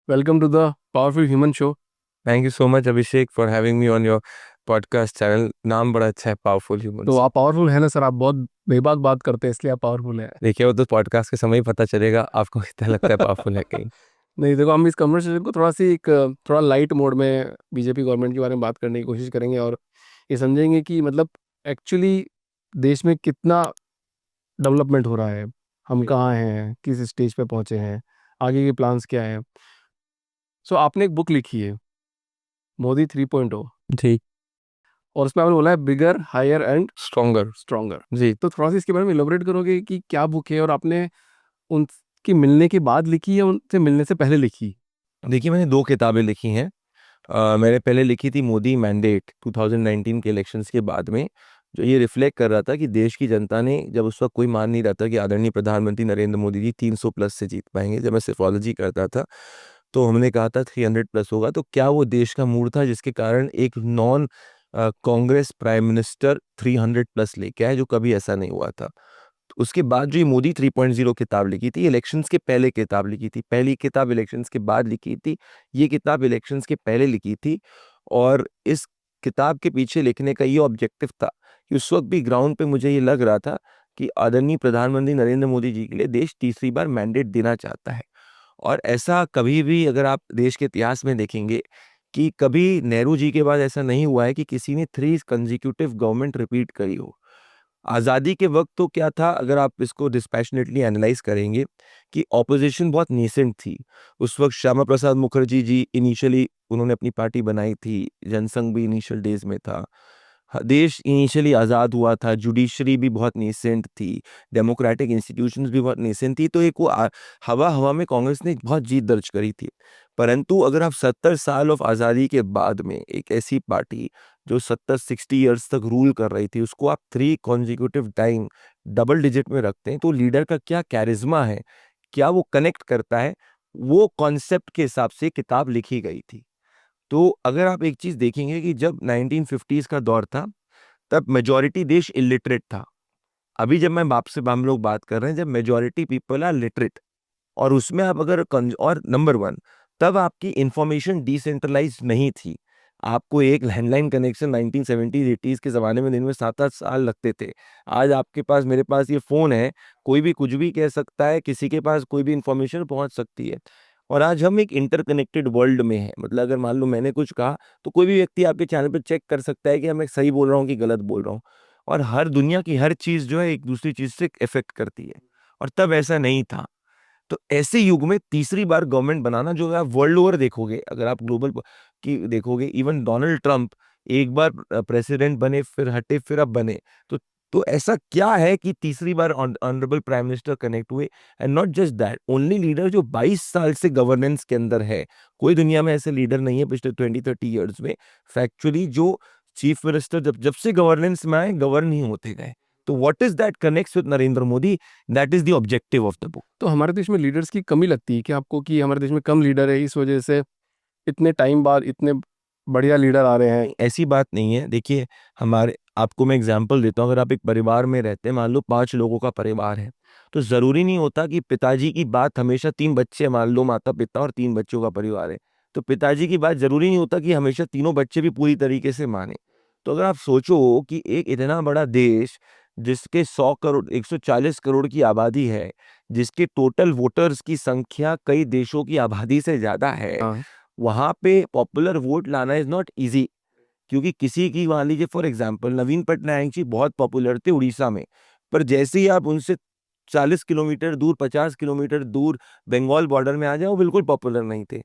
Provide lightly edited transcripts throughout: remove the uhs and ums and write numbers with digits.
Welcome to the Powerful Human Show. Thank you so much Abhishek for having me on your podcast channel. नाम बड़ा अच्छा है, powerful तो humans. आप powerful है ना सर, आप बहुत बेबाक बात करते हैं इसलिए आप पावरफुल है। देखिए, वो तो पॉडकास्ट के समय ही पता चलेगा आपको कितना लगता है पावरफुल है कहीं। नहीं देखो, हम इस कन्वर्सेशन को थोड़ा सी एक थोड़ा लाइट मोड में बीजेपी गवर्नमेंट के बारे में बात करने की कोशिश करेंगे और ये समझेंगे कि मतलब एक्चुअली देश में कितना डेवलपमेंट हो रहा है, हम कहाँ हैं, किस स्टेज पे पहुँचे हैं, आगे के प्लान्स क्या हैं। सो आपने एक बुक लिखी है मोदी 3.0 जी। और उसमें आपने बोला है बिगर हायर एंड स्ट्रॉन्गर। स्ट्रॉन्गर। जी। तो थोड़ा सा इसके बारे में इलोबरेट करोगे कि क्या बुक है और आपने उनकी मिलने के बाद लिखी या उनसे मिलने से पहले लिखी? देखिए, मैंने 2 किताबें लिखी हैं। मैंने पहले लिखी थी मोदी मैंडेट 2019 के इलेक्शंस के बाद में, जो ये रिफ्लेक्ट कर रहा था कि देश की जनता ने, जब उस वक्त कोई मान नहीं रहा था कि आदरणीय प्रधानमंत्री नरेंद्र मोदी जी 300 प्लस से जीत पाएंगे। जब मैं सिफोलॉजी करता था तो हमने कहा था 300 प्लस होगा। तो क्या वो देश का मूड था जिसके कारण एक non Congress prime minister 300 plus लेके आए, जो कभी ऐसा नहीं हुआ था। तो उसके बाद जो ये मोदी 3.0 किताब लिखी थी, इलेक्शंस के पहले किताब लिखी थी। पहली किताब इलेक्शंस के बाद लिखी थी, ये किताब इलेक्शंस के पहले लिखी थी। और इस किताब के पीछे लिखने का ये ऑब्जेक्टिव था कि उस वक्त भी ग्राउंड पे मुझे ये लग रहा था कि आदरणीय प्रधानमंत्री नरेंद्र मोदी जी के लिए देश तीसरी बार मैंडेट देना चाहता है। और ऐसा कभी भी अगर आप देश के इतिहास में देखेंगे कि कभी नेहरू जी के बाद ऐसा नहीं हुआ है कि किसी ने 3 कंसेक्यूटिव गवर्नमेंट रिपीट करी हो। आज़ादी के वक़्त तो क्या था, अगर आप इसको डिस्पैशनेटली एनालाइज़ करेंगे, कि ऑपोज़िशन बहुत नेसेंट थी। उस वक़्त श्यामा प्रसाद मुखर्जी जी इनिशियली उन्होंने अपनी पार्टी बनाई थी, जनसंघ भी इनिशियल डेज़ में था। देश इनिशियली आज़ाद हुआ था, जुडिशरी भी बहुत नेसेंट थी, डेमोक्रेटिक इंस्टीट्यूशंस भी बहुत नेसेंट थी। तो एक वो हवा-हवा में कांग्रेस ने बहुत जीत दर्ज करी थी। परंतु अगर आप 70 साल ऑफ आज़ादी के बाद में एक ऐसी पार्टी जो 70-60 इयर्स तक रूल कर रही थी, उसको आप 3 कॉन्सेक्यूटिव टाइम डबल डिजिट में रखते हैं, तो लीडर का क्या कैरिज़मा है, क्या वो कनेक्ट करता है, वो कॉन्सेप्ट के हिसाब से किताब लिखी गई थी। तो अगर आप एक चीज़ देखेंगे कि जब 1950s का दौर था, तब मेजॉरिटी देश इलिटरेट था। अभी जब मैं बाप से हम लोग बात कर रहे हैं, जब मेजॉरिटी पीपल आर लिटरेट, और उसमें आप अगर और नंबर 1, तब आपकी इन्फॉर्मेशन डिसेंट्रलाइज़्ड नहीं थी। आपको एक लैंडलाइन कनेक्शन 1970s 80s के ज़माने में दिन में 7-8 साल लगते थे। आज आपके पास, मेरे पास ये फ़ोन है, कोई भी कुछ भी कह सकता है, किसी के पास कोई भी इन्फॉर्मेशन पहुँच सकती है। और आज हम एक इंटरकनेक्टेड वर्ल्ड में हैं। मतलब अगर मान लो मैंने कुछ कहा, तो कोई भी व्यक्ति आपके चैनल पे चेक कर सकता है कि मैं सही बोल रहा हूँ कि गलत बोल रहा हूँ। और हर दुनिया की हर चीज़ जो है एक दूसरी चीज़ से इफ़ेक्ट करती है, और तब ऐसा नहीं था। तो ऐसे युग में तीसरी बार गवर्नमेंट बनाना, जो आप वर्ल्ड ओवर देखोगे, अगर आप ग्लोबल की देखोगे, इवन डोनाल्ड ट्रंप एक बार प्रेसिडेंट बने, फिर हटे, फिर अब बने। तो ऐसा क्या है कि तीसरी बार ऑनरेबल प्राइम मिनिस्टर कनेक्ट हुए? And not just that, only leader जो 22 साल से गवर्नेंस के अंदर है। कोई दुनिया में ऐसे लीडर नहीं है पिछले 20-30 इयर्स में फैक्चुअली, जो चीफ मिनिस्टर जब जब से गवर्नेंस में आए, गवर्न ही होते गए। तो what is that connects with Narendra Modi? That is the objective of the book. तो हमारे देश में लीडर्स की कमी लगती है कि आपको कि हमारे देश में कम लीडर है, इस वजह से इतने टाइम बाद इतने बढ़िया लीडर आ रहे हैं? ऐसी बात नहीं है। देखिए, हमारे आपको मैं एग्जांपल देता हूँ। अगर आप एक परिवार में रहते हैं, मान लो 5 लोगों का परिवार है, तो ज़रूरी नहीं होता कि पिताजी की बात हमेशा 3 बच्चे, मान लो माता-पिता और 3 बच्चों का परिवार है, तो पिताजी की बात ज़रूरी नहीं होता कि हमेशा तीनों बच्चे भी पूरी तरीके से मानें। तो अगर आप सोचो कि एक इतना बड़ा देश, जिसके 100 करोड़ 140 करोड़ की आबादी है, जिसके टोटल वोटर्स की संख्या कई देशों की आबादी से ज़्यादा है, हाँ। वहाँ पे पॉपुलर वोट लाना इज़ नॉट ईज़ी। क्योंकि किसी की, मान लीजिए फॉर एग्जांपल, नवीन पटनायक जी बहुत पॉपुलर थे उड़ीसा में, पर जैसे ही आप उनसे 40 किलोमीटर दूर, 50 किलोमीटर दूर बंगाल बॉर्डर में आ जाओ, वो बिल्कुल पॉपुलर नहीं थे।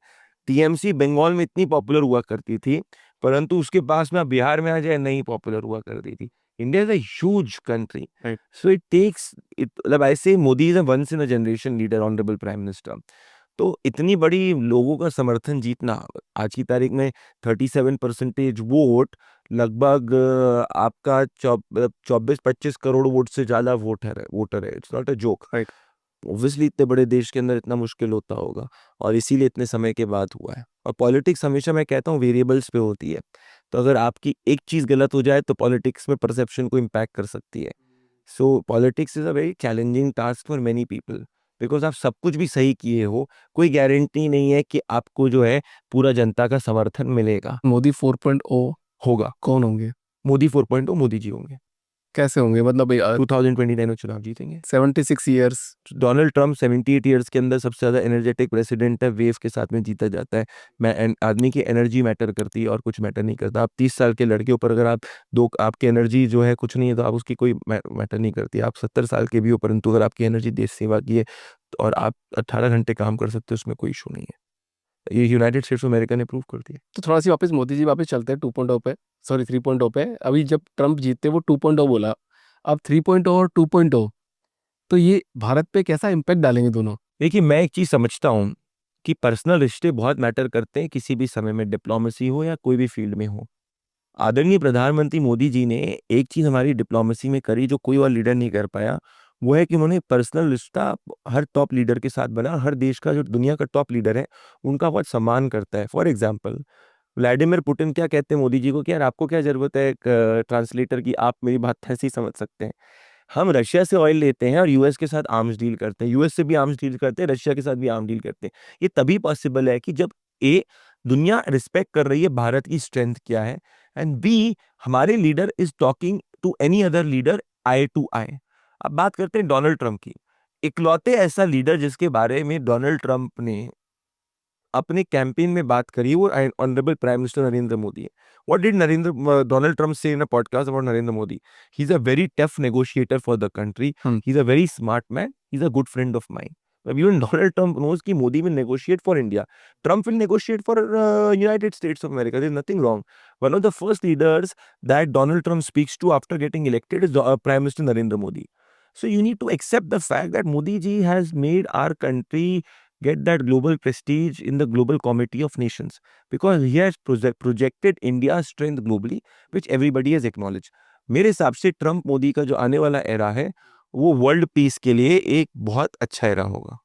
टीएमसी बंगाल में इतनी पॉपुलर हुआ करती थी, परंतु उसके पास में आप बिहार में आ जाए, नहीं पॉपुलर हुआ करती थी। India is a huge country, right. So it takes it, मतलब I say Modi is a once in a generation leader, honourable prime minister. तो इतनी बड़ी लोगों का समर्थन जीतना आज की तारीख में, 37% वोट, लगभग आपका 24-25 करोड़ वोट से ज़्यादा वोटर है। It's not a joke. Right. Obviously इतने बड़े देश के अंदर इतना मुश्किल होता होगा, और इसीलिए इतने समय के बाद हुआ है। और पॉलिटिक्स हमेशा, मैं कहता हूँ, वेरिएबल्स पे होती है। तो अगर आपकी एक चीज़ गलत हो जाए, तो पॉलिटिक्स में परसेप्शन को इम्पैक्ट कर सकती है। सो politics is a very challenging task for many people. Because आप सब कुछ भी सही किए हो, कोई गारंटी नहीं है कि आपको जो है पूरा जनता का समर्थन मिलेगा। मोदी 4.0 होगा। कौन होंगे? मोदी 4.0 मोदी जी होंगे। कैसे होंगे? मतलब 2029 में चुनाव जीतेंगे। 76 ईयर्स। डोनाल्ड ट्रम्प 78 ईयर्स के अंदर सबसे ज्यादा एनर्जेटिक प्रेसिडेंट है, वेव के साथ में जीता जाता है। आदमी की एनर्जी मैटर करती है और कुछ मैटर नहीं करता। आप 30 साल के लड़के ऊपर अगर आप आपकी एनर्जी जो है कुछ नहीं है तो आप उसकी कोई मैटर नहीं करती। आप 70 साल के भी हो परंतु अगर आपकी एनर्जी देश सेवा की है और आप 18 घंटे काम कर सकते हो, उसमें कोई इशू नहीं है। ये यूनाइटेड स्टेट्स ऑफ अमेरिका ने प्रूव कर दिया। तो थोड़ा सी वापस मोदी जी वापस चलते हैं 2.0 पे, सॉरी 3.0 पे। अभी जब ट्रम्प जीतते वो 2.0 बोला, अब 3.0 और 2.0, तो ये भारत पे कैसा इम्पैक्ट डालेंगे दोनों? देखिए, मैं एक चीज समझता हूँ कि पर्सनल रिश्ते बहुत मैटर करते हैं किसी भी समय में, डिप्लोमेसी हो या कोई भी फील्ड में हो। आदरणीय प्रधानमंत्री मोदी जी ने एक चीज हमारी डिप्लोमेसी में करी जो कोई और लीडर नहीं कर पाया, वो है कि उन्होंने पर्सनल रिश्ता हर टॉप लीडर के साथ बना। हर देश का जो दुनिया का टॉप लीडर है उनका बहुत सम्मान करता है। फॉर एग्जाम्पल, व्लादिमीर पुतिन क्या कहते हैं मोदी जी को कि यार आपको क्या जरूरत है एक ट्रांसलेटर की, आप मेरी बात ऐसे ही समझ सकते हैं। हम रशिया से ऑयल लेते हैं और यूएस के साथ आर्म्स डील करते हैं, यूएस से भी आर्म्स डील करते हैं, रशिया के साथ भी आर्म्स डील करते हैं। ये तभी पॉसिबल है कि जब ए, दुनिया रिस्पेक्ट कर रही है भारत की स्ट्रेंथ क्या है, एंड बी, हमारे leader is talking to any other leader eye to eye. अब बात करते हैं डोनाल्ड ट्रंप की। इकलौते ऐसा लीडर जिसके बारे में डोनाल्ड ट्रंप ने अपने कैंपेन में बात करी वो honourable prime minister Narendra Modi है। What did Donald Trump say in a podcast about Narendra Modi? He is a very tough negotiator for the country, he is a very smart man, he is a good friend of mine. Even Donald Trump knows कि Modi will negotiate for India. Trump will negotiate for United States of America. There's nothing wrong. One of the first leaders that Donald Trump speaks to after getting elected is Prime Minister Narendra Modi. So you need to accept the fact that Modi ji has made our country get that global prestige in the global committee of nations because he has projected India's strength globally, which everybody has acknowledged. मेरे हिसाब से Trump Modi का जो आने वाला era है वो world peace के लिए एक बहुत अच्छा एरा होगा।